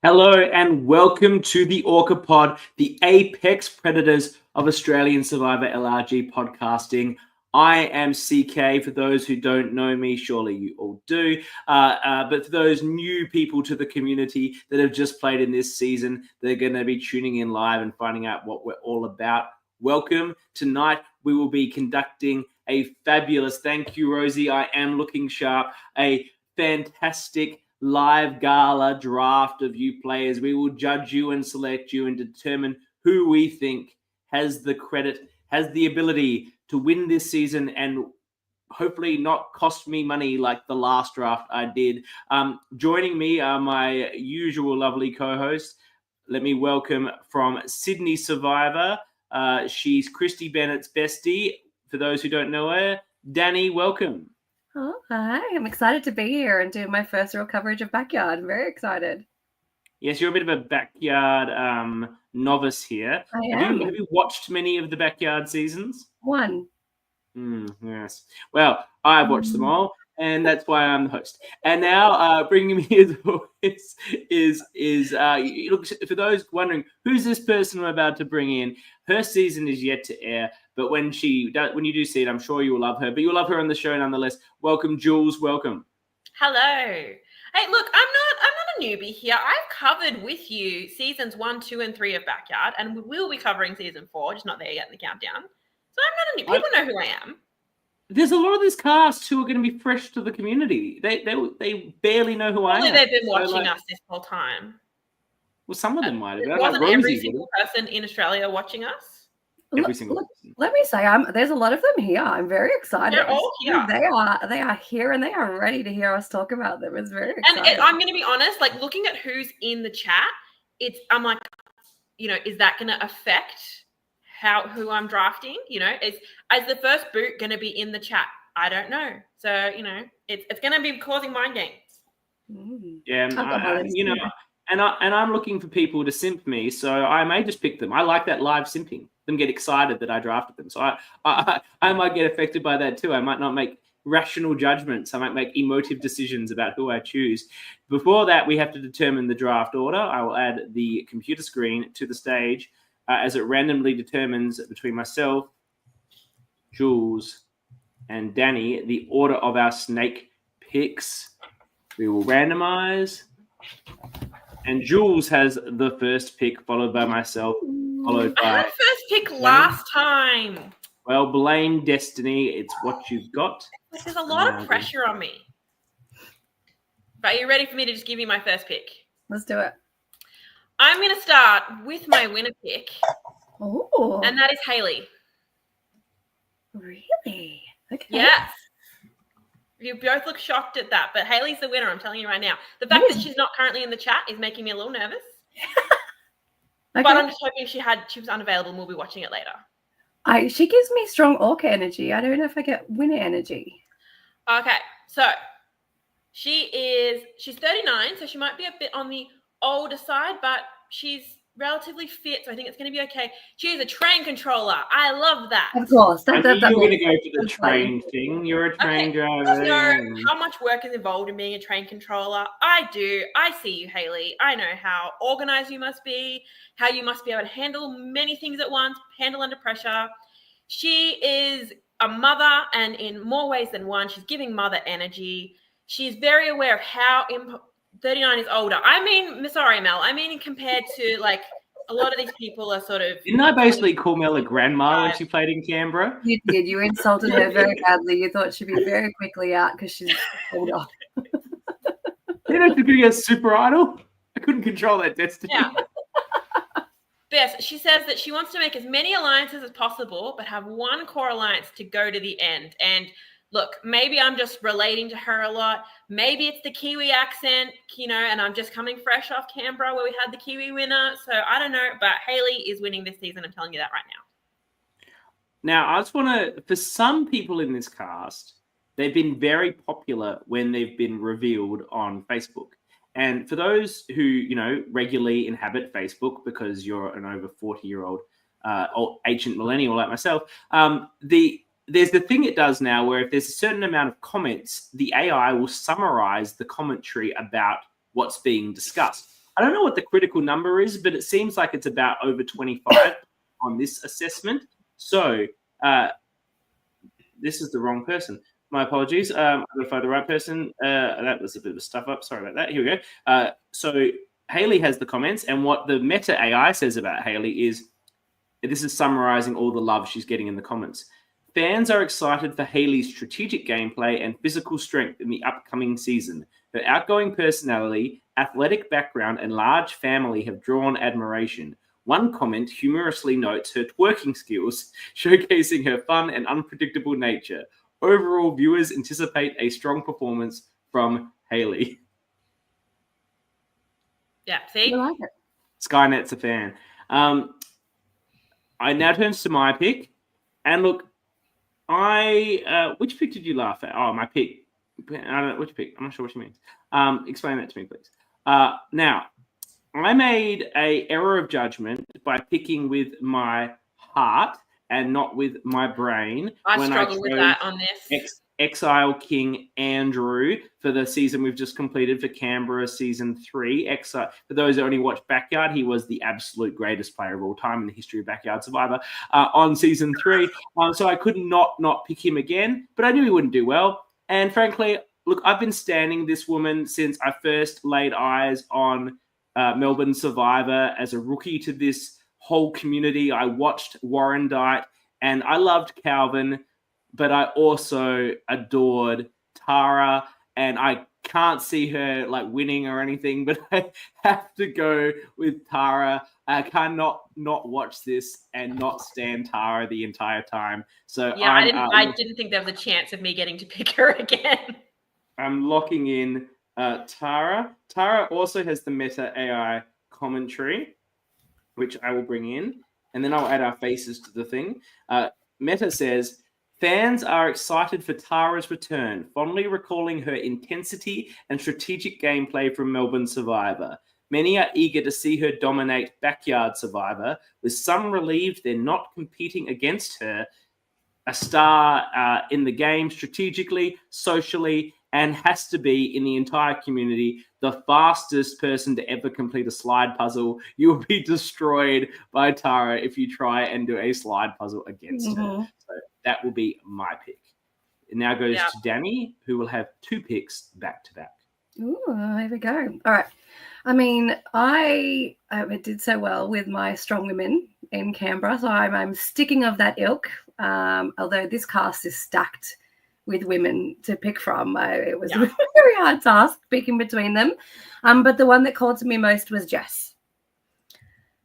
Hello and welcome to the Orca Pod, the apex predators of Australian Survivor LRG podcasting. I am CK. For those who don't know me, surely you all do. But for those new people to the community that have just played in this season, they're going to be tuning in live and finding out what we're all about. Welcome. Tonight, we will be conducting a fabulous, thank you, Rosie, I am looking sharp, a fantastic live gala draft of you players. We will judge you and select you and determine who we think has the credit, has the ability to win this season and hopefully not cost me money like the last draft I did. Joining me are my usual lovely co-hosts. Let me welcome from Sydney Survivor. She's Christy Bennett's bestie. For those who don't know her, Dani, welcome. Oh, hi. I'm excited to be here and do my first real coverage of Backyard. I'm very excited. Yes, you're a bit of a Backyard novice here. I am. Have you watched many of the Backyard seasons? One. Yes. Well, I've watched them all, and that's why I'm the host. And now, bringing me as always is look, for those wondering who's this person I'm about to bring in. Her season is yet to air, but when you do see it, I'm sure you will love her. But you'll love her on the show nonetheless. Welcome, Jules. Welcome. Hello. Hey, look, I'm not a newbie here. I've covered with you seasons 1, 2, and 3 of Backyard, and we will be covering season 4, just not there yet in the countdown. So I'm not a newbie. People know who I am. There's a lot of this cast who are going to be fresh to the community. They barely know who I am. They've been watching us this whole time. Well, some of them might have. Wasn't every single person in Australia watching us? Every single person. Let me say, there's a lot of them here. I'm very excited. They're all here. They are here and they are ready to hear us talk about them. It's very exciting. And I'm going to be honest, like looking at who's in the chat, I'm like, is that going to affect who I'm drafting? Is the first boot going to be in the chat? I don't know. So, it's going to be causing mind games. Yeah, and I'm looking for people to simp me, so I may just pick them. I like that live simping. Them get excited that I drafted them. So I might get affected by that too. I might not make rational judgments. I might make emotive decisions about who I choose. Before that, we have to determine the draft order. I will add the computer screen to the stage as it randomly determines between myself, Jules, and Dani the order of our snake picks. We will randomize. And Jules has the first pick, followed by myself, followed by... I had first pick last time. Well, blame destiny. It's what you've got. There's a lot of pressure on me. But are you ready for me to just give you my first pick? Let's do it. I'm going to start with my winner pick. Oh. And that is Haley. Really? Okay. Yes. You both look shocked at that, but Haley's the winner, I'm telling you right now. The fact that she's not currently in the chat is making me a little nervous. Okay. But I'm just hoping she was unavailable and we'll be watching it later. She gives me strong orc energy. I don't know if I get winner energy. Okay, so she's 39, so she might be a bit on the older side, but she's relatively fit, so I think it's going to be okay. She's a train controller. I love that. Of course. You're going to go for the train thing. You're a train driver. You know how much work is involved in being a train controller. I do. I see you, Haley. I know how organized you must be, how you must be able to handle many things at once, handle under pressure. She is a mother, and in more ways than one, she's giving mother energy. She's very aware of how 39 is older. Sorry, Mel. Compared to like a lot of these people are sort of. Didn't I basically call Mel a grandma when she played in Canberra? You did. You insulted her very badly. You thought she'd be very quickly out because she's older. You know, to be a super idol. I couldn't control that destiny. Yeah. Bess, she says that she wants to make as many alliances as possible, but have one core alliance to go to the end. And look, maybe I'm just relating to her a lot. Maybe it's the Kiwi accent, and I'm just coming fresh off Canberra where we had the Kiwi winner. So I don't know, but Haley is winning this season. I'm telling you that right now. Now, I just want to, for some people in this cast, they've been very popular when they've been revealed on Facebook. And for those who, regularly inhabit Facebook because you're an over 40-year-old ancient millennial like myself, there's the thing it does now where if there's a certain amount of comments, the AI will summarize the commentary about what's being discussed. I don't know what the critical number is, but it seems like it's about over 25 on this assessment. So this is the wrong person. My apologies. I'm going to find the right person. That was a bit of a stuff up. Sorry about that. Here we go. So Haley has the comments, and what the Meta AI says about Haley is, this is summarizing all the love she's getting in the comments. Fans are excited for Haley's strategic gameplay and physical strength in the upcoming season. Her outgoing personality, athletic background, and large family have drawn admiration. One comment humorously notes her twerking skills, showcasing her fun and unpredictable nature. Overall, viewers anticipate a strong performance from Haley. Yeah, see? I like it. Skynet's a fan. I now turns to my pick. And look, which pick did you laugh at? Oh, my pick. I don't know which pick. I'm not sure what you mean. Explain that to me, please. Now, I made an error of judgment by picking with my heart and not with my brain. I struggle with that on this. Exile King Andrew for the season we've just completed for Canberra season 3. Exile, for those that only watched Backyard, he was the absolute greatest player of all time in the history of Backyard Survivor on season 3. So I could not pick him again, but I knew he wouldn't do well. And frankly, look, I've been standing this woman since I first laid eyes on Melbourne Survivor as a rookie to this whole community. I watched Warrandyte and I loved Calvin, but I also adored Tara, and I can't see her like winning or anything, but I have to go with Tara. I cannot not watch this and not stand Tara the entire time. So yeah, I didn't think there was a chance of me getting to pick her again. I'm locking in Tara. Tara also has the Meta AI commentary, which I will bring in, and then I'll add our faces to the thing. Meta says, fans are excited for Tara's return, fondly recalling her intensity and strategic gameplay from Melbourne Survivor. Many are eager to see her dominate Backyard Survivor, with some relieved they're not competing against her, a star in the game strategically, socially, and has to be in the entire community the fastest person to ever complete a slide puzzle. You will be destroyed by Tara if you try and do a slide puzzle against her. So that will be my pick. It now goes to Dani, who will have 2 picks back to back. Ooh, here we go. All right. I mean, I did so well with my strong women in Canberra, so I'm sticking of that ilk. Although this cast is stacked with women to pick from, it was a very hard task picking between them. But the one that called to me most was Jess.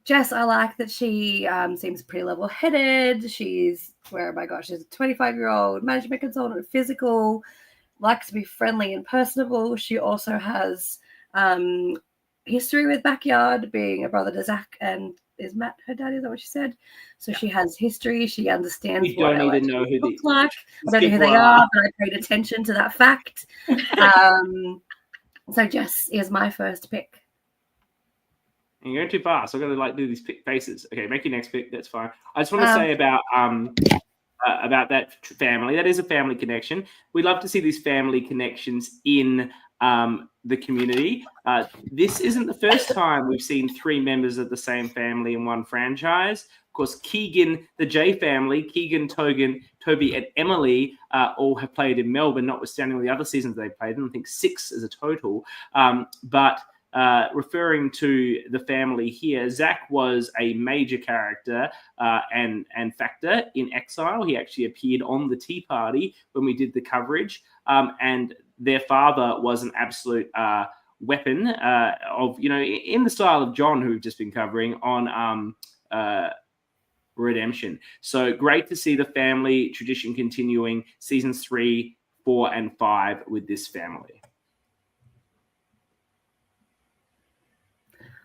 Jess, I like that she seems pretty level-headed. She's a 25-year-old management consultant, physical, likes to be friendly and personable. She also has history with Backyard, being a brother to Zach, and is Matt her dad? Is that what she said? So she has history. She understands what don't even know who look like. I don't know who they are, but I paid attention to that fact. So Jess is my first pick. And you're going too fast. I've got to do these pick faces. Okay, make your next pick. That's fine. I just want to say about that family. That is a family connection. We love to see these family connections in the community. This isn't the first time we've seen 3 members of the same family in one franchise. Of course, Keegan, the J family, Keegan, Toby, and Emily all have played in Melbourne, notwithstanding the other seasons they played in. I think 6 as a total. But referring to the family here, Zach was a major character and factor in Exile. He actually appeared on the Tea Party when we did the coverage. And their father was an absolute weapon of, in the style of John, who we've just been covering on Redemption. So great to see the family tradition continuing seasons 3, 4, and 5 with this family.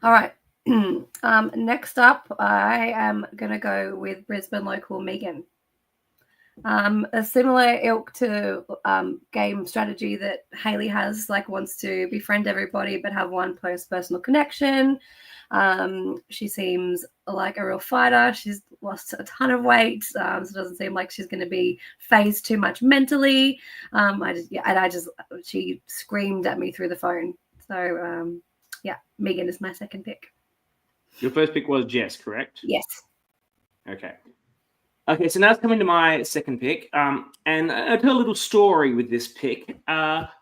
All right. Next up, I am going to go with Brisbane local Megan. A similar ilk to game strategy that Haley has, wants to befriend everybody but have one close personal connection. She seems like a real fighter. She's lost a ton of weight, so it doesn't seem like she's going to be phased too much mentally. She screamed at me through the phone. So Yeah, Megan is my second pick. Your first pick was Jess, correct? Yes. Okay. Okay, so now it's coming to my second pick. And I'll tell a little story with this pick.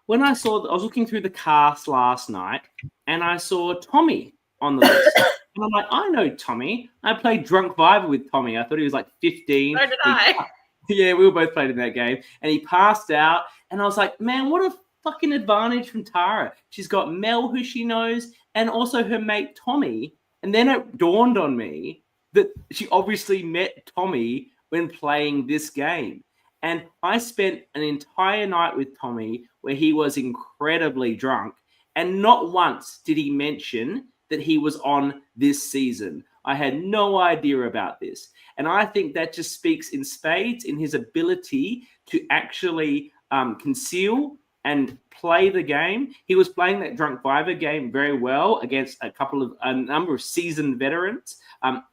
When I was looking through the cast last night, and I saw Tommy on the list. And I'm like, I know Tommy. I played Drunk Viber with Tommy. I thought he was like 15. So did I. Yeah, we were both played in that game. And he passed out. And I was like, man, what a fucking advantage from Tara. She's got Mel, who she knows, and also her mate Tommy. And then it dawned on me that she obviously met Tommy when playing this game. And I spent an entire night with Tommy where he was incredibly drunk. And not once did he mention that he was on this season. I had no idea about this. And I think that just speaks in spades in his ability to actually conceal and play the game. He was playing that Drunk Viber game very well against a number of seasoned veterans.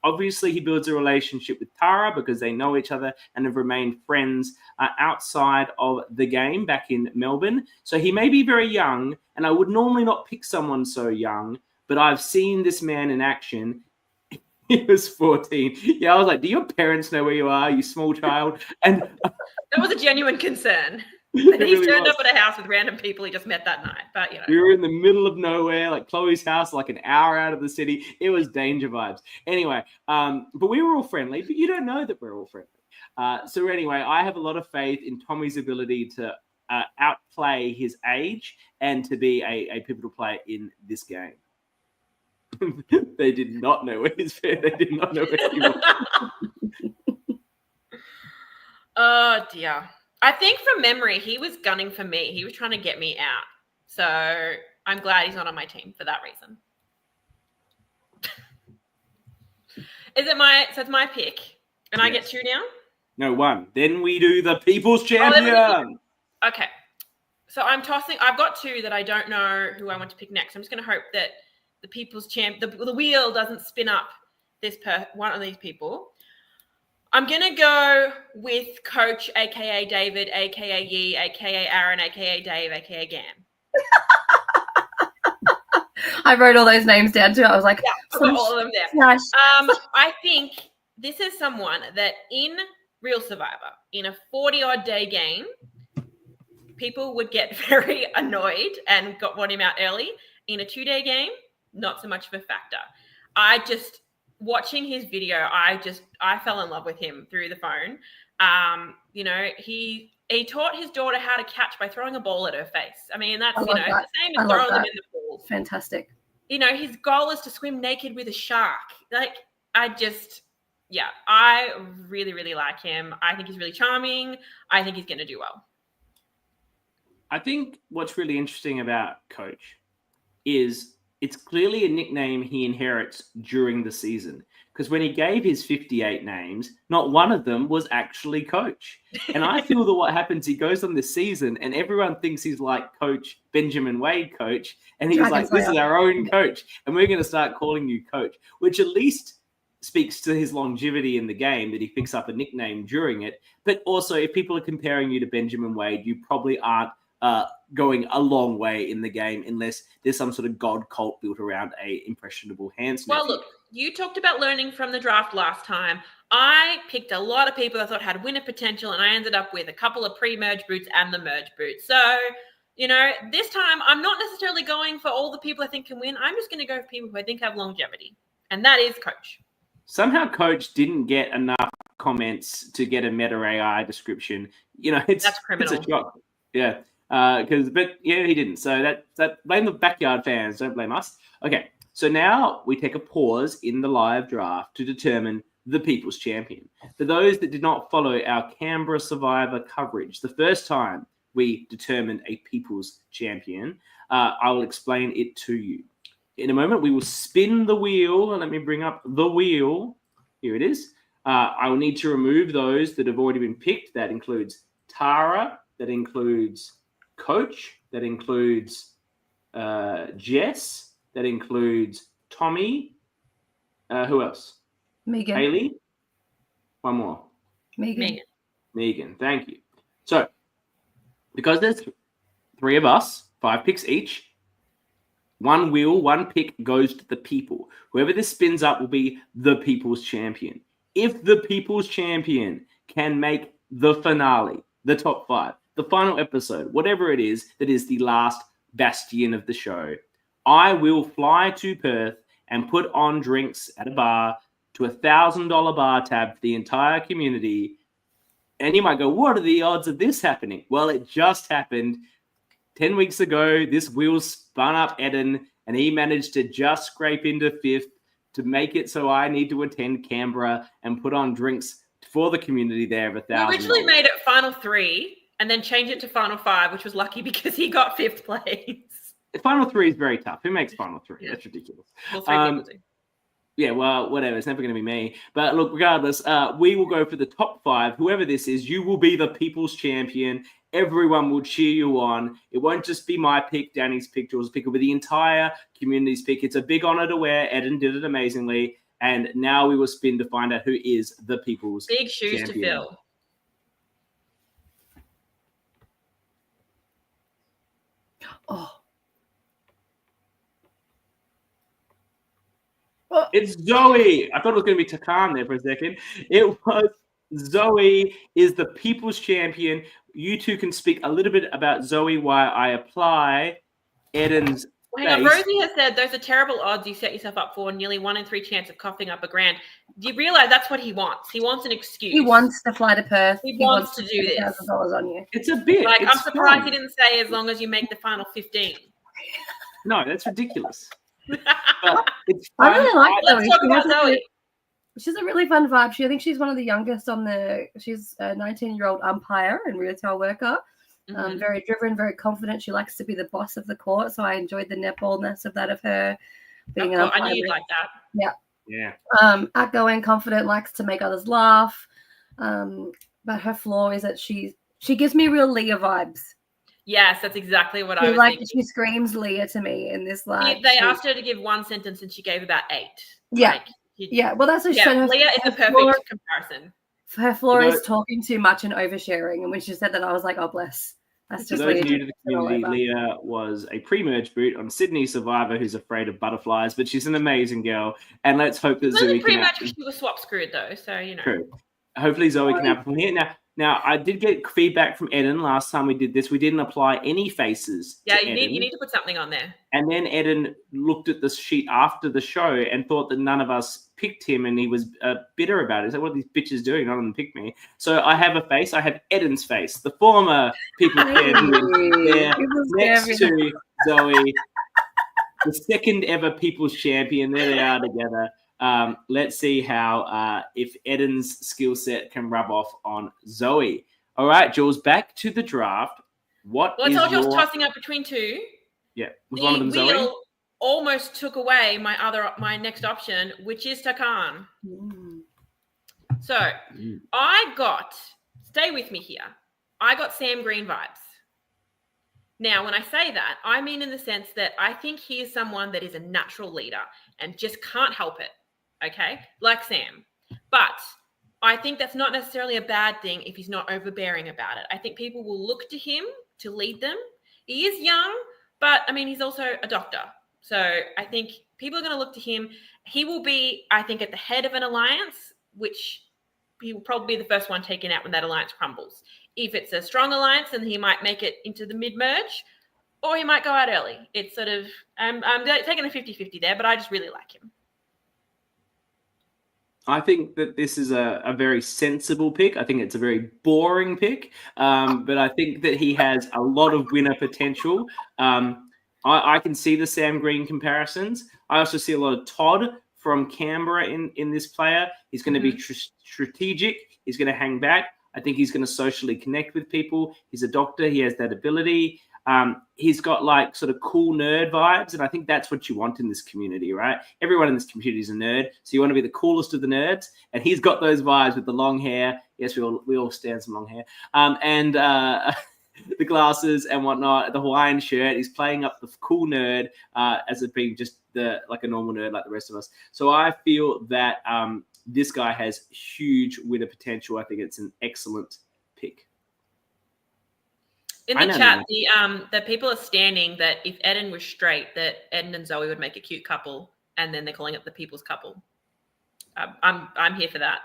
Obviously, he builds a relationship with Tara because they know each other and have remained friends outside of the game back in Melbourne. So he may be very young, and I would normally not pick someone so young, but I've seen this man in action. He was 14. Yeah, I was like, do your parents know where you are, you small child? And that was a genuine concern. It He's really turned was. up at a house with random people he just met that night. But, you know. We were in the middle of nowhere, like Chloe's house, like an hour out of the city. It was danger vibes. Anyway, but we were all friendly, but you don't know that we're all friendly. So anyway, I have a lot of faith in Tommy's ability to outplay his age and to be a pivotal player in this game. They did not know where his They did not know where he was. Oh, dear. I think from memory, he was gunning for me. He was trying to get me out. So I'm glad he's not on my team for that reason. It's my pick. And I get 2 now? No, 1. Then we do the People's Champion. Okay. So I've got 2 that I don't know who I want to pick next. I'm just going to hope that the People's Champion, the wheel doesn't spin up one of these people. I'm going to go with Coach, a.k.a. David, a.k.a. Yee, a.k.a. Aaron, a.k.a. Dave, a.k.a. Gam. I wrote all those names down too. I was like, yeah, I got all of them there. Nice. I think this is someone that in Real Survivor, in a 40-odd day game, people would get very annoyed and want him out early. In a 2-day game, not so much of a factor. Watching his video, I fell in love with him through the phone. He taught his daughter how to catch by throwing a ball at her face. I mean, that's, the same as throwing them in the pool. Fantastic. His goal is to swim naked with a shark. I really, really like him. I think he's really charming. I think he's going to do well. I think what's really interesting about Coach is it's clearly a nickname he inherits during the season. Because when he gave his 58 names, not one of them was actually Coach. And I feel that what happens, he goes on this season and everyone thinks he's like Coach Benjamin Wade Coach. And he's like, this is our own Coach. And we're going to start calling you Coach, which at least speaks to his longevity in the game that he picks up a nickname during it. But also, if people are comparing you to Benjamin Wade, you probably aren't going a long way in the game unless there's some sort of god cult built around a impressionable hand snap. Well, look, you talked about learning from the draft last time. I picked a lot of people I thought had winner potential, and I ended up with a couple of pre-merge boots and the merge boots. So, this time I'm not necessarily going for all the people I think can win. I'm just going to go for people who I think have longevity, and that is Coach. Somehow Coach didn't get enough comments to get a meta AI description. That's criminal. It's a shock. Yeah. He didn't. So that blame the backyard fans. Don't blame us. Okay. So now we take a pause in the live draft to determine the People's Champion. For those that did not follow our Canberra Survivor coverage, the first time we determined a People's Champion, I will explain it to you. In a moment, we will spin the wheel. And let me bring up the wheel. Here it is. I will need to remove those that have already been picked. That includes Tara. That includes Coach. That includes Jess. That includes Tommy. Who else? Megan. Haley. One more. Megan. Thank you. So, because there's 3 of us, 5 picks each, One wheel, one pick goes to the people. Whoever this spins up will be the people's champion. If the people's champion can make the finale, the top 5, the final episode, whatever it is that is the last bastion of the show, I will fly to Perth and put on drinks at a bar to $1,000 bar tab for the entire community. And you might go, what are the odds of this happening? Well, it just happened 10 weeks ago. This wheel spun up Eden, and he managed to just scrape into 5th to make it so I need to attend Canberra and put on drinks for the community there of $1,000. We originally made it final 3 and then changed it to final 5, which was lucky because he got 5th place. Final 3 is very tough. Who makes final 3? Yeah. That's ridiculous. Well, 3 people do. Yeah, well, whatever. It's never going to be me. But look, regardless, we will go for the top 5. Whoever this is, you will be the people's champion. Everyone will cheer you on. It won't just be my pick, Danny's pick, Jules' pick. It'll be the entire community's pick. It's a big honor to wear. Eden did it amazingly. And now we will spin to find out who is the people's big shoes champion. to fill. Oh. It's Zoe. I thought it was going to be Takan there for a second. It was Zoe is the people's champion. You two can speak a little bit about Zoe while I apply Eden's Hang on, Rosie has said those are terrible odds you set yourself up for. Nearly 1 in 3 chance of coughing up $1,000. Do you realize that's what he wants? He wants an excuse. He wants to fly to Perth. He wants to do this. $1,000 on you. It's a bit. Like, it's I'm surprised fun. he didn't say as long as you make the final 15. No, that's ridiculous. But it's I fun. really like Zoe. Let's talk about Zoe. She's a really fun vibe. I think she's one of the youngest on the. She's a 19-year-old umpire and retail worker. Very driven, very confident. She likes to be the boss of the court. So I enjoyed the netballness of that of her being an umpire. I knew you'd like that. Yeah. Outgoing, confident, likes to make others laugh. But her flaw is that she gives me real Leah vibes. Yes, that's exactly what I was thinking. She screams Leah to me in this life. They asked her to give 1 sentence and she gave about 8. Yeah. Well, that's what she said. Leah is a perfect comparison. Her flaw is talking too much and oversharing. And when she said that, I was like, oh, bless. That's just for those new to the community, Leah was a pre-merge boot on Sydney Survivor who's afraid of butterflies, but she's an amazing girl. And let's hope that Zoe can... pre-merge because she was swap screwed, though, so, you know. True. Hopefully Zoe can happen from here. Now, I did get feedback from Eden last time we did this. We didn't apply any faces. Yeah, you need to put something on there. And then Eden looked at the sheet after the show and thought that none of us picked him, and he was bitter about it. He's like, what are these bitches doing? None of them picked me. So I have a face. I have Eden's face, the former people champion there next to Zoe, the second ever people's champion. There they are together. Let's see how if Eden's skill set can rub off on Zoe. All right, Jules, back to the draft. I told you I was tossing up between 2. Yeah, was one of them Zoe? Wheel almost took away my next option, which is Takan. So I got, stay with me here, I got Sam Green vibes. Now, when I say that, I mean in the sense that I think he is someone that is a natural leader and just can't help it. Okay, like Sam. But I think that's not necessarily a bad thing if he's not overbearing about it. I think people will look to him to lead them. He is young, but I mean, he's also a doctor. So I think people are going to look to him. He will be, I think, at the head of an alliance, which he will probably be the first one taken out when that alliance crumbles. If it's a strong alliance, then he might make it into the mid-merge, or he might go out early. It's sort of, I'm taking a 50-50 there, but I just really like him. I think that this is a very sensible pick. I think it's a very boring pick, but I think that he has a lot of winner potential. I can see the Sam Green comparisons. I also see a lot of Todd from Canberra in this player. He's going to be strategic. He's going to hang back. I think he's going to socially connect with people. He's a doctor. He has that ability. He's got like sort of cool nerd vibes, and I think that's what you want in this community, right? Everyone in this community is a nerd, so you want to be the coolest of the nerds, and he's got those vibes with the long hair. Yes, we all stand some long hair, and the glasses and whatnot, the Hawaiian shirt. He's playing up the cool nerd as it being just like a normal nerd like the rest of us. So I feel that this guy has huge winner potential. I think it's an excellent pick. In the chat, the people are standing that if Eden was straight, that Eden and Zoe would make a cute couple, and then they're calling it the people's couple. I'm here for that.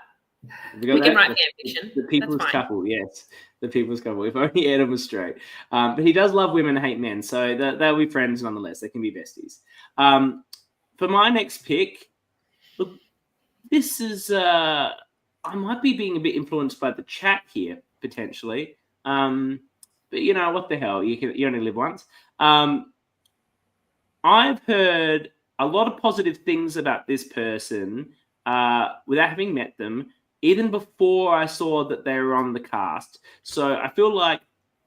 We can write fan fiction. The people's couple, yes. The people's couple. If only Eden was straight. But he does love women and hate men, so they'll be friends nonetheless. They can be besties. For my next pick, look, this is... I might be being a bit influenced by the chat here, potentially. But, you know, what the hell? You only live once. I've heard a lot of positive things about this person without having met them, even before I saw that they were on the cast. So I feel like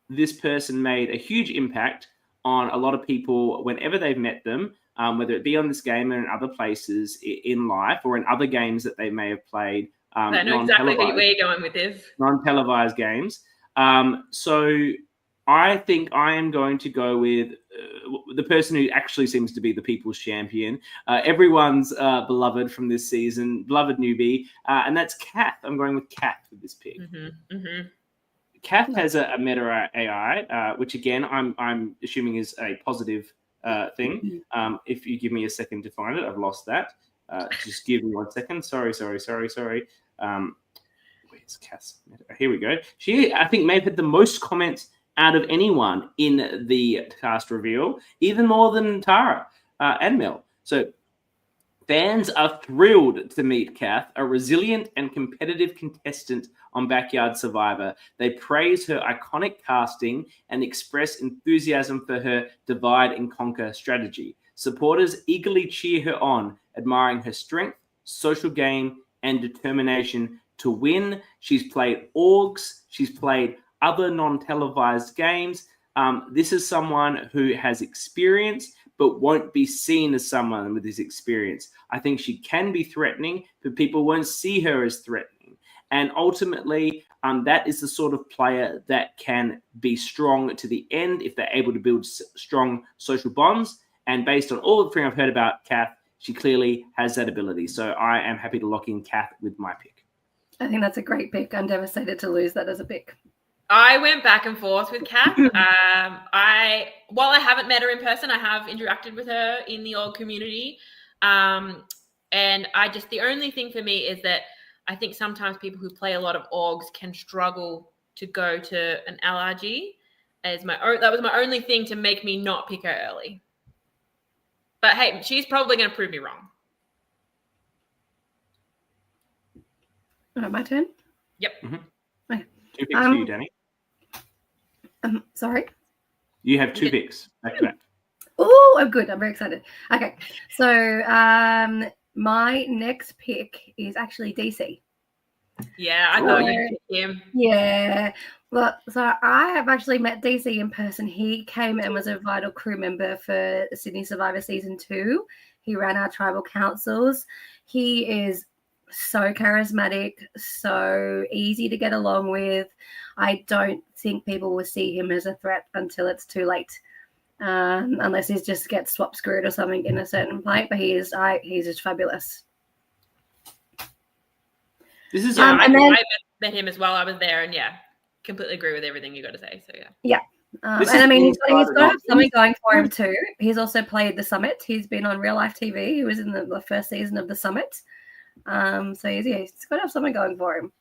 this person made a huge impact on a lot of people whenever they've met them, whether it be on this game or in other places in life or in other games that they may have played. I know exactly where you're going with this. Non-televised games. So I think I am going to go with the person who actually seems to be the people's champion, everyone's beloved from this season, beloved newbie, and that's Kath. I'm going with Kath with this pick. Kath has a meta AI, which again I'm assuming is a positive thing. If you give me a second to find it, I've lost that. Just give me 1 second. Sorry. Where's Kath's meta? Here we go. She, I think, may have had the most comments out of anyone in the cast reveal, even more than Tara and Mel. So fans are thrilled to meet Kath, a resilient and competitive contestant on Backyard Survivor. They praise her iconic casting and express enthusiasm for her divide and conquer strategy. Supporters eagerly cheer her on, admiring her strength, social game, and determination to win. She's played orgs. She's played other non-televised games. This is someone who has experience but won't be seen as someone with this experience. I think she can be threatening, but people won't see her as threatening. And ultimately, that is the sort of player that can be strong to the end if they're able to build strong social bonds. And based on all the things I've heard about Kath, she clearly has that ability. So I am happy to lock in Kath with my pick. I think that's a great pick. I'm devastated to lose that as a pick. I went back and forth with Kath. While I haven't met her in person, I have interacted with her in the org community. And the only thing for me is that I think sometimes people who play a lot of orgs can struggle to go to an LRG. That was my only thing to make me not pick her early. But hey, she's probably going to prove me wrong. All right, my turn? Yep. Okay. 2 picks for you, Dani. Sorry? You have 2 picks back to back. Oh, I'm good. I'm very excited. Okay. So my next pick is actually DC. Yeah, I thought you'd pick him. Yeah. Well, so I have actually met DC in person. He came and was a vital crew member for Sydney Survivor Season 2. He ran our tribal councils. He is so charismatic, so easy to get along with. I don't think people will see him as a threat until it's too late, unless he just gets swap screwed or something in a certain fight. But he's just fabulous. This is I met him as well. I was there, and completely agree with everything you got to say. So yeah. And I mean, he's got to have something going for him too. He's also played The Summit. He's been on real life TV. He was in the first season of The Summit. So he's got to have something going for him.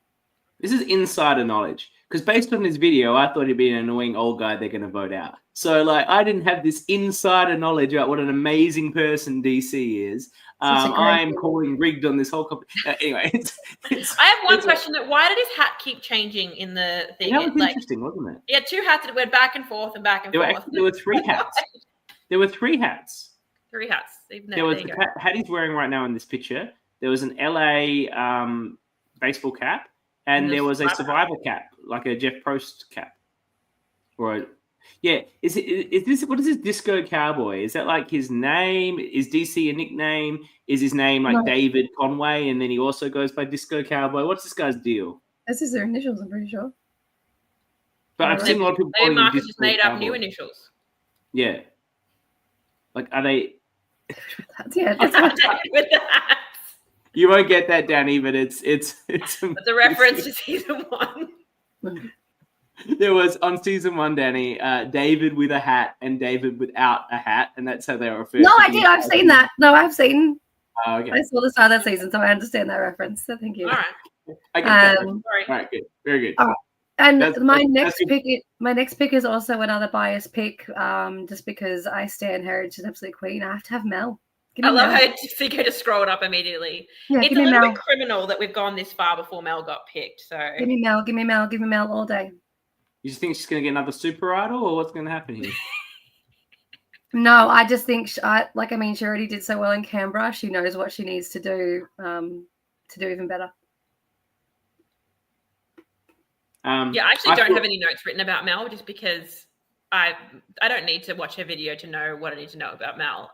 This is insider knowledge, because based on this video, I thought he'd be an annoying old guy they're going to vote out. So, I didn't have this insider knowledge about what an amazing person DC is. I'm calling rigged on this whole anyway, I have one question. Why did his hat keep changing in the thing? That was interesting, wasn't it? Yeah, 2 hats that went back and forth and back and forth. There were 3 hats. There were 3 hats. 3 hats. There was the hat he's wearing right now in this picture. There was an LA baseball cap, and there was a survivor cap, like a Jeff Prost cap. Is this what is this Disco Cowboy? Is that like his name? Is DC a nickname? Is his name like David Conway, and then he also goes by Disco Cowboy? What's this guy's deal? This is their initials, I'm pretty sure. But I've seen a lot of people calling him Disco just made Cowboy. Up new initials. Yeah. Like, are they? That's with that. You won't get that, Dani, but it's a reference to season 1. There was on season 1, Danny, David with a hat and David without a hat, and that's how they were referred. No, to I did. I've seen that. No, I've seen. Okay. I saw the start of that season, so I understand that reference. So thank you. All right. I get that. Sorry. All right, good, very good. All right. And my that's next pick is also another biased pick, just because I stand her. She's absolute queen. I have to have Mel. I love how Siko just scrolled up immediately. Yeah, it's a little bit criminal that we've gone this far before Mel got picked. So give me Mel, give me Mel, give me Mel all day. You just think she's going to get another super idol, or what's going to happen here? No, I just think she already did so well in Canberra. She knows what she needs to do even better. Yeah, I actually don't have any notes written about Mel, just because I don't need to watch her video to know what I need to know about Mel.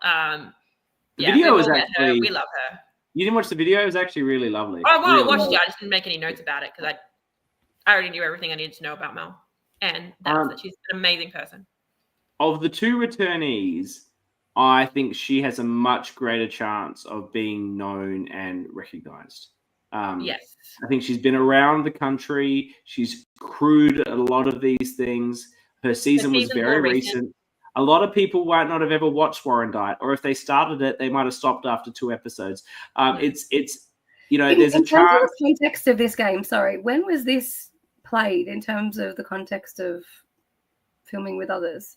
The video was actually, we love her. You didn't watch the video? It was actually really lovely. I watched it. I just didn't make any notes about it because I already knew everything I needed to know about Mel, and that she's an amazing person. Of the two returnees, I think she has a much greater chance of being known and recognized. Yes. I think she's been around the country. She's crewed a lot of these things. Her season was very recent. A lot of people might not have ever watched Warren Diet, or if they started it, they might have stopped after 2 episodes. It's there's a chance. In terms of the context of this game, when was this played in terms of the context of filming with others?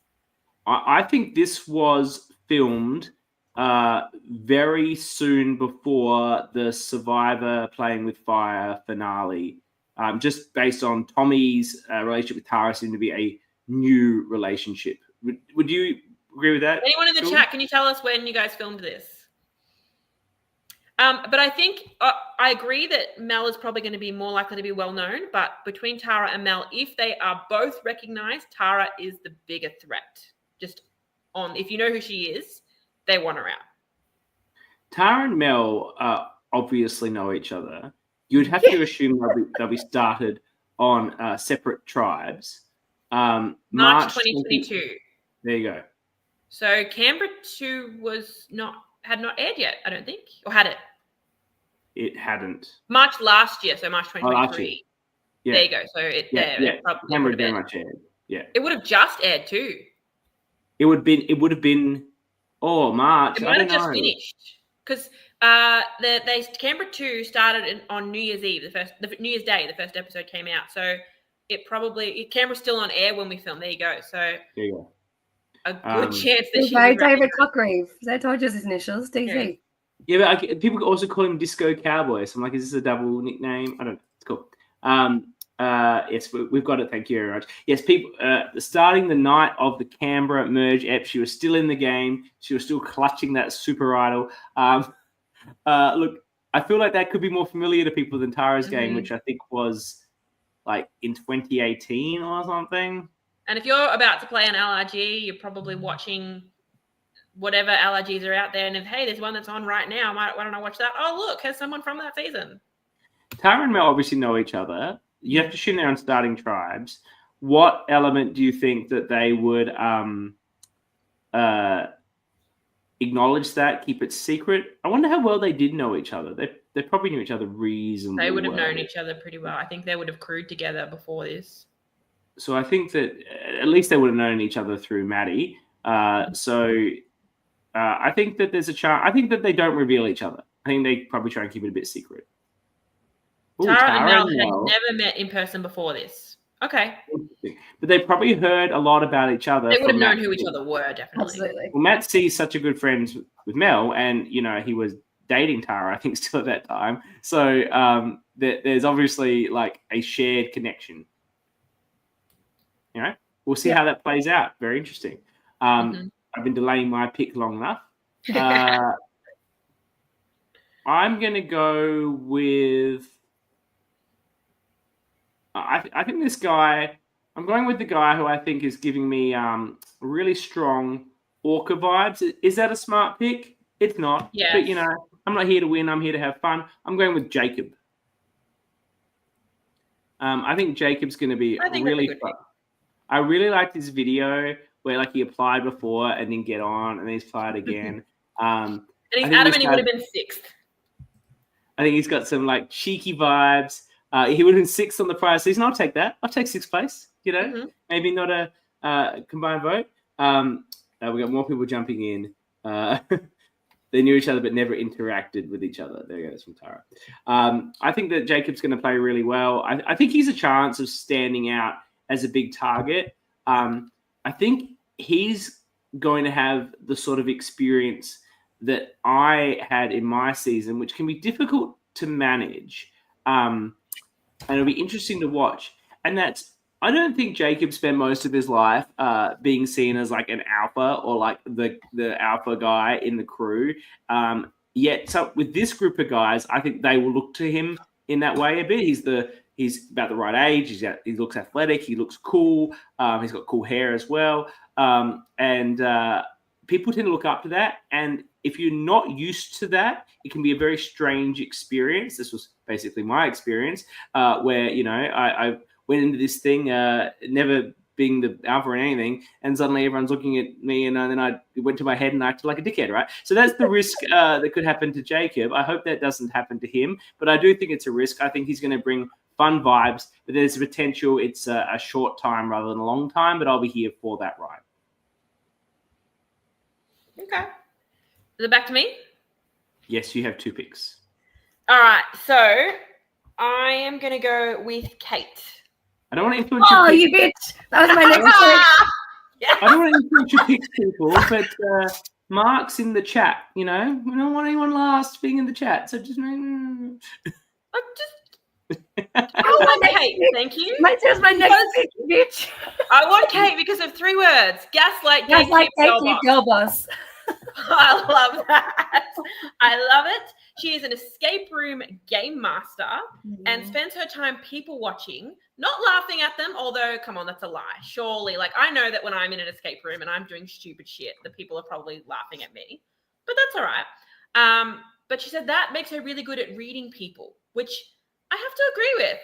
I think this was filmed very soon before the Survivor Playing with Fire finale, just based on Tommy's relationship with Tara seemed to be a new relationship. Would you agree with that? Anyone in the chat, can you tell us when you guys filmed this? But I think I agree that Mel is probably going to be more likely to be well known. But between Tara and Mel, if they are both recognized, Tara is the bigger threat. If you know who she is, they want her out. Tara and Mel obviously know each other. You'd have to assume they'll be started on separate tribes. March 2022. There you go. So Canberra 2 had not aired yet, I don't think. Or had it? It hadn't. March last year, so March 2023. Yeah. There you go. So it probably Canberra very much aired. Yeah. It would have just aired too. It would have been March. It might have just finished. Because Canberra 2 started on New Year's Eve, the New Year's Day, the first episode came out. So Canberra's still on air when we film. There you go. So there you go. A good chance that she David Cockreeve. I told you his initials, DC. Yeah, but people also call him Disco Cowboy. So I'm like, is this a double nickname? I don't know. It's cool. Yes, we've got it. Thank you very much. Yes, people. Starting the night of the Canberra merge ep, she was still in the game. She was still clutching that super idol. Look, I feel like that could be more familiar to people than Tara's game, which I think was like in 2018 or something. And if you're about to play an LRG, you're probably watching whatever LRGs are out there. And if, hey, there's one that's on right now, why don't I watch that? Oh, look, there's someone from that season. Tara and Mel obviously know each other. You have to assume they're on starting tribes. What element do you think that they would acknowledge that, keep it secret? I wonder how well they did know each other. They probably knew each other reasonably They would have well. known each other pretty well. I think they would have crewed together before this. So I think that at least they would have known each other through Maddie. I think that there's a chance. I think that they don't reveal each other. I think they probably try and keep it a bit secret. Ooh, Tara and Mel had never met in person before this. Okay. But they probably heard a lot about each other. They would have known who each other were, definitely. Absolutely. Well, Matt C's such a good friend with Mel, and, he was dating Tara, I think, still at that time. So there's obviously like a shared connection. We'll see how that plays out. Very interesting. I've been delaying my pick long enough. I'm going to go with... I think this guy... I'm going with the guy who I think is giving me really strong Orca vibes. Is that a smart pick? It's not. Yeah. But, I'm not here to win. I'm here to have fun. I'm going with Jacob. I think Jacob's going to be really fun. I really liked his video where he applied before and didn't get on, and then he's applied again. And he's adamant he would have been 6th. I think he's got some cheeky vibes. He would have been 6th on the prior season. I'll take that. I'll take 6th place. maybe not a combined vote. We got more people jumping in. They knew each other but never interacted with each other. There you go, that's from Tara. I think that Jacob's going to play really well. I think he's a chance of standing out as a big target. I think he's going to have the sort of experience that I had in my season, which can be difficult to manage. And it'll be interesting to watch. And I don't think Jacob spent most of his life being seen as like an alpha or like the alpha guy in the crew. Yet, so with this group of guys, I think they will look to him in that way a bit. He's about the right age. He looks athletic. He looks cool. He's got cool hair as well. And people tend to look up to that. And if you're not used to that, it can be a very strange experience. This was basically my experience where, I went into this thing never being the alpha or anything, and suddenly everyone's looking at me, and then I went to my head and acted like a dickhead, right? So that's the risk that could happen to Jacob. I hope that doesn't happen to him, but I do think it's a risk. I think he's going to bring fun vibes, but there's potential it's a short time rather than a long time, but I'll be here for that ride. Okay. Is it back to me? Yes, you have 2 picks. All right, so I am going to go with Kate. I don't want to influence Oh, your you bitch. That was my next pick. Yeah. I don't want to influence your picks, people, but Mark's in the chat, we don't want anyone last being in the chat, so just... I want Kate, thank you. That's my next pick, bitch. I want Kate because of 3 words. Gaslight, Gaslight, gatekeep, girl boss. I love that. I love it. She is an escape room game master and spends her time people watching, not laughing at them, although, come on, that's a lie. Surely, I know that when I'm in an escape room and I'm doing stupid shit, the people are probably laughing at me, but that's all right. But she said that makes her really good at reading people, which I have to agree with.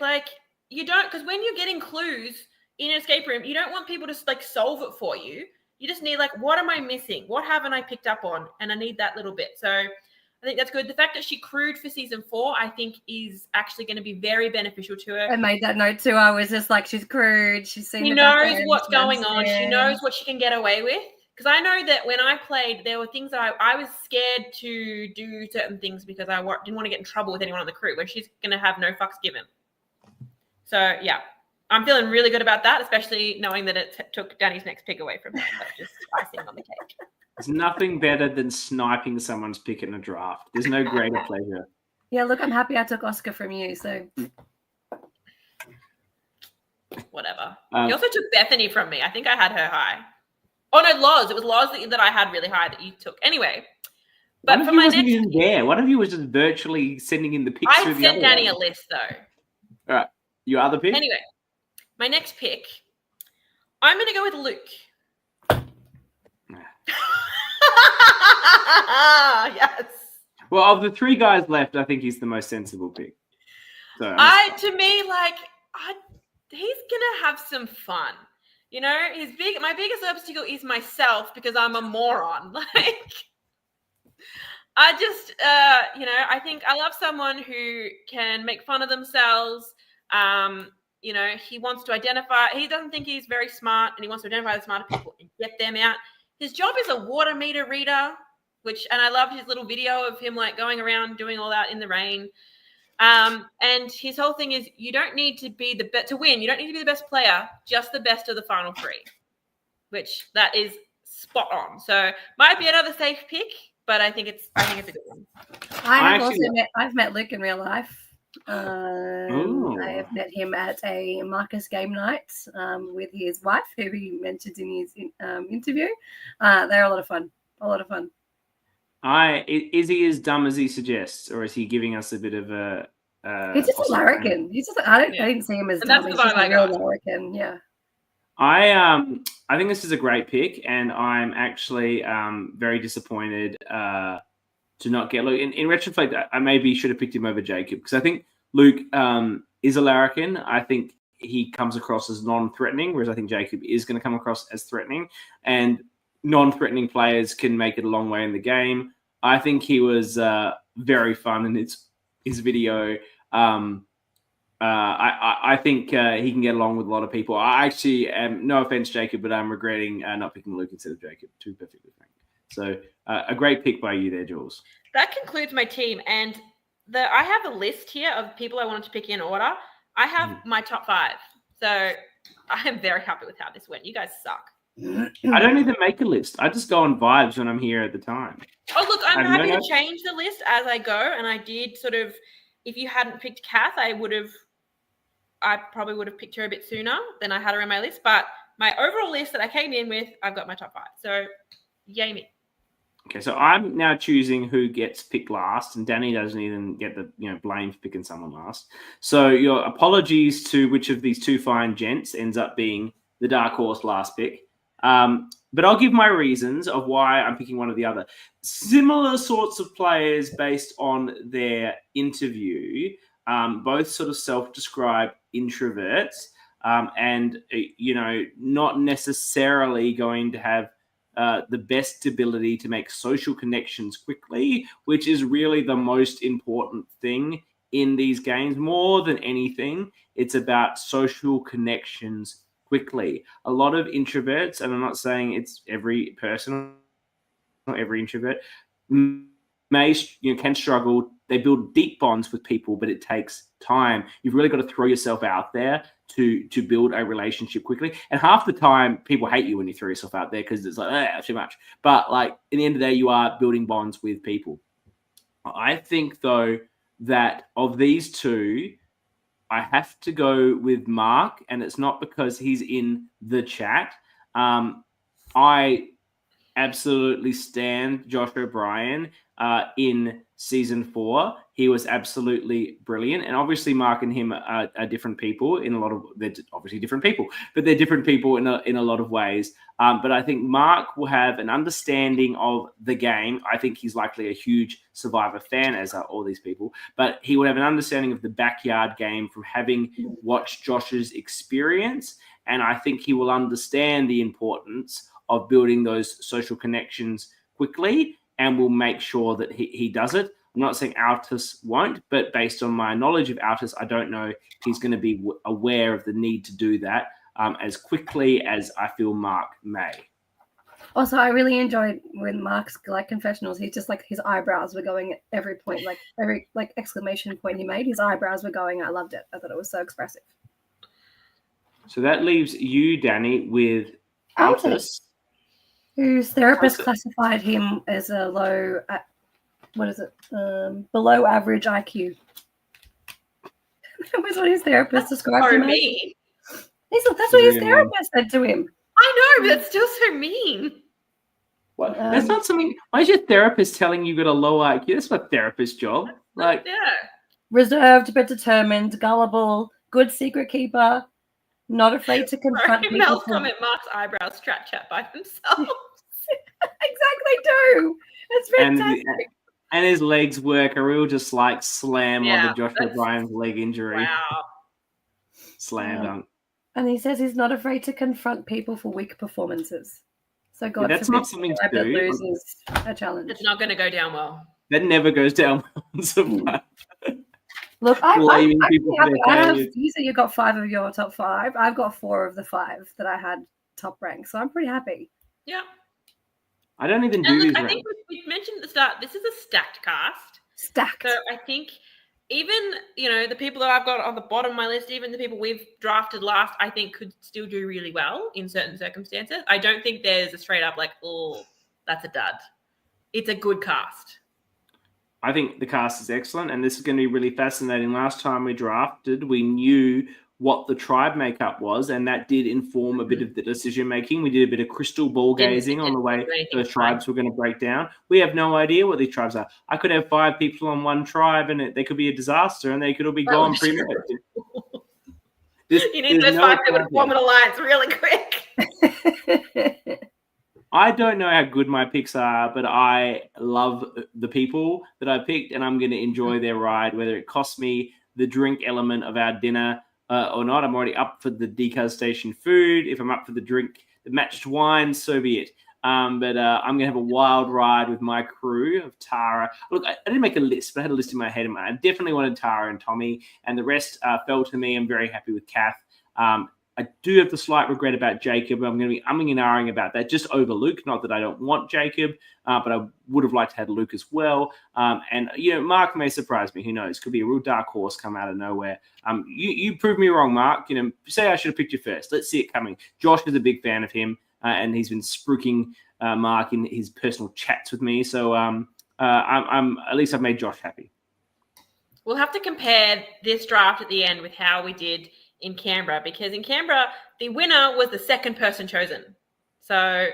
You don't, because when you're getting clues in an escape room, you don't want people to solve it for you. You just need what am I missing? What haven't I picked up on? And I need that little bit. So I think that's good. The fact that she crewed for season 4, I think is actually going to be very beneficial to her. I made that note too. I was just she's crewed. She's seen. She knows what's going on. She knows what she can get away with. Because I know that when I played, there were things that I was scared to do certain things because I didn't want to get in trouble with anyone on the crew, where she's going to have no fucks given. So, yeah. I'm feeling really good about that, especially knowing that it took Dani's next pick away from her. That's just icing on the cake. There's nothing better than sniping someone's pick in a draft. There's no greater pleasure. Yeah, look, I'm happy I took Oscar from you, so. Whatever. You also took Bethany from me. I think I had her high. Oh, no, Loz. It was Loz that I had really high that you took. Anyway. But for my next even there. One of you was just virtually sending in the picks. I sent Dani a list, though. All right. Your other pick? Anyway. My next pick, I'm going to go with Luke. Yes. Well, of the 3 guys left, I think he's the most sensible pick. So to me, he's gonna have some fun. My biggest obstacle is myself because I'm a moron. I just, I think I love someone who can make fun of themselves. He wants to identify, he doesn't think he's very smart and he wants to identify the smarter people and get them out. His job is a water meter reader, and I love his little video of him going around doing all that in the rain. And his whole thing is you don't need to be to win. You don't need to be the best player, just the best of the final 3, which that is spot on. So might be another safe pick, but I think it's a good one. I've met Luke in real life. I have met him at a Marcus game night with his wife, who he mentioned in his interview. They're a lot of fun. Is he as dumb as he suggests, or is he giving us a bit of a? He's just a larrikin. I didn't see him as dumb. He's just a real larrikin. Yeah. I think this is a great pick, and I'm actually very disappointed to not get Luke. In retrospect, I maybe should have picked him over Jacob, because I think Luke is a larrikin. I think he comes across as non-threatening, whereas I think Jacob is going to come across as threatening. And non-threatening players can make it a long way in the game. I think he was very fun in his video. I think he can get along with a lot of people. I actually am, no offense, Jacob, but I'm regretting not picking Luke instead of Jacob, to be perfectly frank. So a great pick by you there, Jules. That concludes my team. And I have a list here of people I wanted to pick in order. I have my top 5. So I am very happy with how this went. You guys suck. I don't even make a list. I just go on vibes when I'm here at the time. Oh, look, I'm happy to change the list as I go. And I did sort of, if you hadn't picked Kath, I probably would have picked her a bit sooner than I had her in my list. But my overall list that I came in with, I've got my top 5. So yay me. Okay, so I'm now choosing who gets picked last, and Dani doesn't even get the blame for picking someone last. So your apologies to which of these two fine gents ends up being the dark horse last pick. But I'll give my reasons of why I'm picking one or the other. Similar sorts of players based on their interview, both sort of self-described introverts, and not necessarily going to have the best ability to make social connections quickly, which is really the most important thing in these games. More than anything, it's about social connections quickly. A lot of introverts, and I'm not saying it's every person, not every introvert, can struggle. They build deep bonds with people, but it takes time. You've really got to throw yourself out there to build a relationship quickly. And half the time, people hate you when you throw yourself out there because it's like, too much. But like in the end of the day, you are building bonds with people. I think though that of these two, I have to go with Mark, and it's not because he's in the chat. I absolutely stand Josh O'Brien in season 4. He was absolutely brilliant. And obviously Mark and him are different people in a lot of, they're obviously different people, but they're different people in a lot of ways. But I think Mark will have an understanding of the game. I think he's likely a huge Survivor fan, as are all these people, but he would have an understanding of the backyard game from having watched Josh's experience. And I think he will understand the importance of building those social connections quickly, and will make sure that he does it. I'm not saying Altus won't, but based on my knowledge of Altus, I don't know if he's going to be aware of the need to do that as quickly as I feel Mark may. Also, I really enjoyed when Mark's confessionals. He's just like his eyebrows were going at every point, like every exclamation point he made. His eyebrows were going. I loved it. I thought it was so expressive. So that leaves you, Dani, with Altus, whose therapist classified him as a low, below average IQ. That was what his therapist described him as. That's what his therapist said to him. I know, but that's still so mean. What? That's not something. Why is your therapist telling you got a low IQ? That's my therapist's job. Like, reserved but determined, gullible, good secret keeper, not afraid to confront people. Mel's comment: Mark's eyebrows chat by themselves. Exactly, do. That's fantastic. And his legs work a real just like slam on the Josh O'Brien's leg injury. Wow. Slam dunk. And he says he's not afraid to confront people for weak performances. So God that's not something to do. Loses a challenge. It's not going to go down well. That never goes down well in Survivor. Look, I'm happy. You said you got 5 of your top 5. I've got 4 of the 5 that I had top rank. So I'm pretty happy. Yeah. I don't even do these. I think we mentioned at the start, this is a stacked cast. Stacked. So I think even, the people that I've got on the bottom of my list, even the people we've drafted last, I think could still do really well in certain circumstances. I don't think there's a straight up like, oh, that's a dud. It's a good cast. I think the cast is excellent, and this is going to be really fascinating. Last time we drafted, we knew what the tribe makeup was, and that did inform a bit of the decision making. We did a bit of crystal ball gazing on the way those tribes were going to break down. We have no idea what these tribes are. I could have 5 people on one tribe, and they could be a disaster, and they could all be gone pretty much. You need those 5 people to form an alliance really quick. I don't know how good my picks are, but I love the people that I picked, and I'm going to enjoy their ride, whether it costs me the drink element of our dinner or not. I'm already up for the decustation food. If I'm up for the drink, the matched wine, so be it. But I'm going to have a wild ride with my crew of Tara. Look, I didn't make a list, but I had a list in my head. I definitely wanted Tara and Tommy, and the rest fell to me. I'm very happy with Kath. I do have the slight regret about Jacob. I'm going to be umming and ahhing about that just over Luke. Not that I don't want Jacob, but I would have liked to have Luke as well. And, Mark may surprise me. Who knows? Could be a real dark horse come out of nowhere. You proved me wrong, Mark. Say I should have picked you first. Let's see it coming. Josh is a big fan of him, and he's been spruiking Mark in his personal chats with me. So I'm at least I've made Josh happy. We'll have to compare this draft at the end with how we did in Canberra, because in Canberra, the winner was the second person chosen. So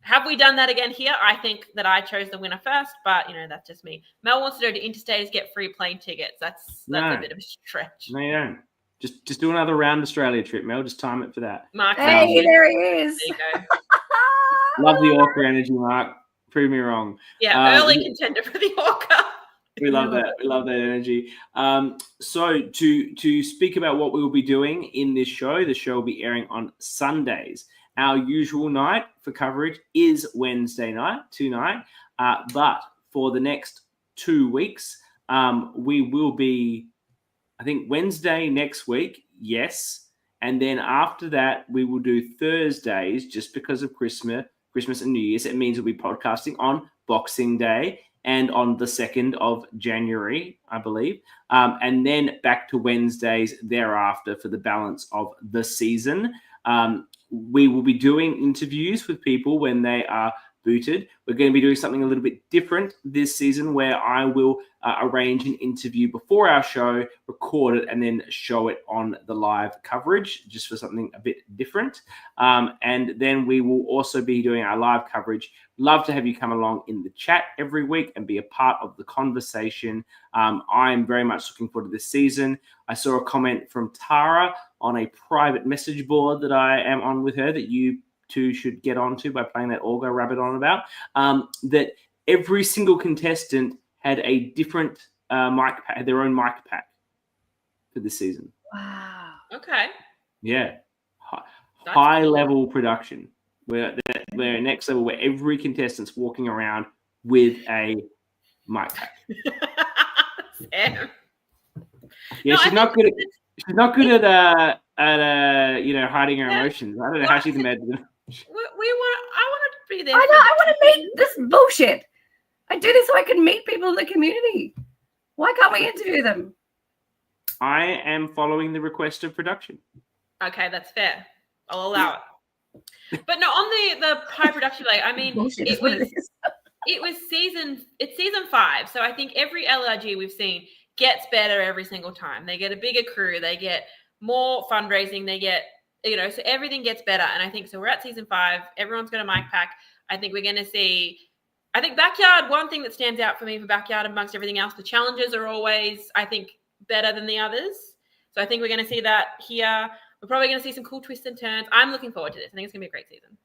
have we done that again here? I think that I chose the winner first, but, that's just me. Mel wants to go to Interstates, get free plane tickets. That's a bit of a stretch. No, you don't. Just do another round Australia trip, Mel. Just time it for that. Mark, hey, there he is. There you go. Love the Orca energy, Mark. Prove me wrong. Yeah, early contender for the Orca. We love that. We love that energy. So to speak about what we will be doing in this show, the show will be airing on Sundays. Our usual night for coverage is Wednesday night, tonight. But for the next 2 weeks, we will be, I think, Wednesday next week, yes. And then after that, we will do Thursdays just because of Christmas and New Year's. It means we'll be podcasting on Boxing Day and on the 2nd of January, I believe. And then back to Wednesdays thereafter for the balance of the season. We will be doing interviews with people when they are booted. We're going to be doing something a little bit different this season where I will arrange an interview before our show, record it, and then show it on the live coverage just for something a bit different. And then we will also be doing our live coverage. Love to have you come along in the chat every week and be a part of the conversation. I'm very much looking forward to this season. I saw a comment from Tara on a private message board that I am on with her that you two should get onto by playing that Olga Rabbit on about, that every single contestant had a different mic pack, had their own mic pack for this season. Wow. Okay. Yeah. High level production. We're next level where every contestant's walking around with a mic pack. Sam. Yeah, she's not good at hiding her emotions. I don't know how she's made it. I want to be there. I know. I want to meet this bullshit. I do this so I can meet people in the community. Why can't we interview them? I am following the request of production. Okay, that's fair. I'll allow it. But no, on the high production, Bullshit it's season 5. So I think every LRG we've seen gets better every single time. They get a bigger crew. They get more fundraising. They get, so everything gets better. And I think, so we're at season 5. Everyone's got a mic pack. I think we're going to see, I think Backyard, one thing that stands out for me for Backyard amongst everything else, the challenges are always, I think, better than the others. So I think we're going to see that here. We're probably going to see some cool twists and turns. I'm looking forward to this. I think it's going to be a great season.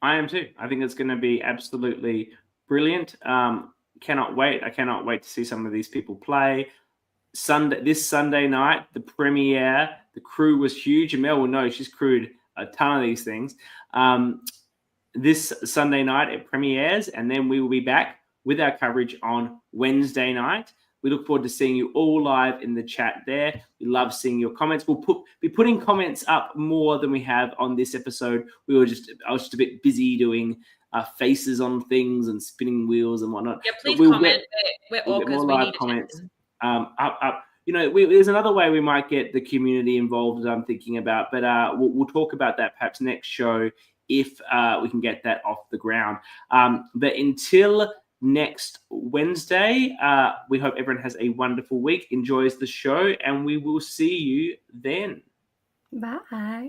I am too. I think it's going to be absolutely brilliant. Cannot wait. I cannot wait to see some of these people play. This Sunday night, the premiere, the crew was huge. And Mel will know she's crewed a ton of these things. This Sunday night it premieres, and then we will be back with our coverage on Wednesday night. We look forward to seeing you all live in the chat there. We love seeing your comments. We'll be putting comments up more than we have on this episode. I was just a bit busy doing faces on things and spinning wheels and whatnot. Yeah, please comment. We're we'll orcas. We need comments. Up. There's another way we might get the community involved that I'm thinking about, but we'll talk about that perhaps next show if we can get that off the ground. But until next Wednesday, we hope everyone has a wonderful week, enjoys the show, and we will see you then. Bye.